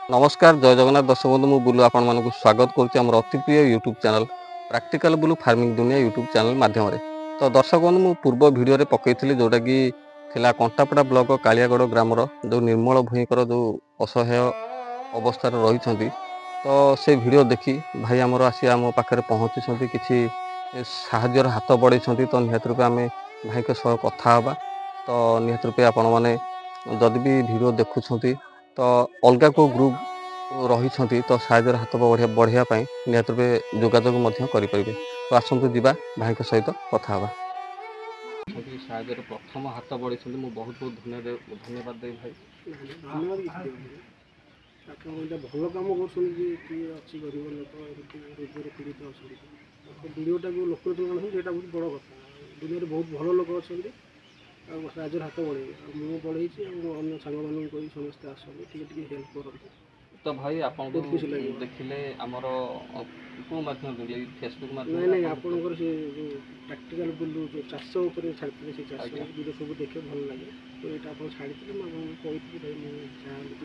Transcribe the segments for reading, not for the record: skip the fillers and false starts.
नमस्कार जय जगन्नाथ दर्शक बंधु मु बुलू आपण मानक स्वागत करुच्ची आम अति प्रिय YouTube channel practical blue farming दुनिया यूट्यूब चैनल माध्यम तो दर्शक बंधु मु पूर्व वीडियो पकई जोटा कि थिला कंटापड़ा ब्लॉक कालियागढ़ ग्रामर जो निर्मल भूईकर जो असहाय अवस्था रही तो से वीडियो देखी भाई आमर आसी आम पाखे पहुँची किसी साहाଯ୍ୟର हाथ बढ़ाई तो निहत रूपे आम भाई के सह कथा हाँ तो निहत रूपे आपण मैंने जदि भी वीडियो देखुं तो अलग को ग्रुप रही तो साहाଯ୍ୟର हाथ बढ़ाई निहत रूपे जोगाजोग करें तो आसतु जा भाई सहित कथा हाँ साहाଯ୍य प्रथम हाथ बढ़ाई बहुत बहुत धन्यवाद दे भाई भल कम कर गरीब लोक रोजगार पीड़ित अच्छा वीडियोटा को लोक यहाँ बहुत बड़ कथा दुनिया बहुत भल लोक अच्छा साहय हाथ बढ़े मुझे बढ़े अन्य सांग मान समस्ते आसते हेल्प करते तो भाई आप देखिले आमर को माध्यम फेसबुक माध्यम नहीं आपंकर से जो प्रैक्टिकल बुलू जो चाष छाड़ी से चाष वीडियो सब देखे भल लगे तो यहाँ आप छाड़ी मुझे भाई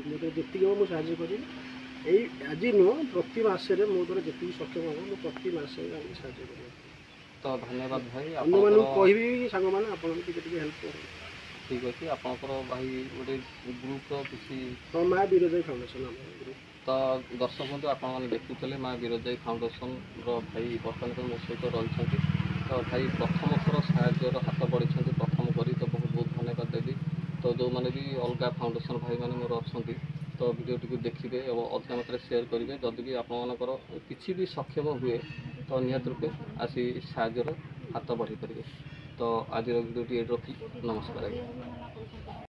मुझे जी हम मुझे साहय करी आज नुह प्रति मसरे मो द्वारा जी सक्षम हम मुझे प्रति मसे साहय कर तो धन्यवाद भाई अन्य मानक कहि सांग मैंने आप हेल्प कर ठीक अच्छे आपंकर भाई गोटे ग्रुप किसी हाँ माँ बीरजाई फाउंडेशन ग्रुप तो दर्शक बंधु आपने देखुले माँ बीरजाई फाउंडेशन भाई बर्तमान मो सहित रही तो भाई प्रथम थर साहाଯ୍यर हाथ बढ़ी प्रथम करी तो बहुत बहुत धन्यवाद देवी तो जो मैंने भी अलग फाउंडेशन भाई मैंने मोर अच्छा तो वीडियो देखिए और अधिक मात्रा शेयर करेंगे जदि भी आपर किसी भी सक्षम हुए तो निहत रूपे आसी साहाଯ୍यर हाथ बढ़ी पारे तो आज वीडियो ये रखी नमस्कार।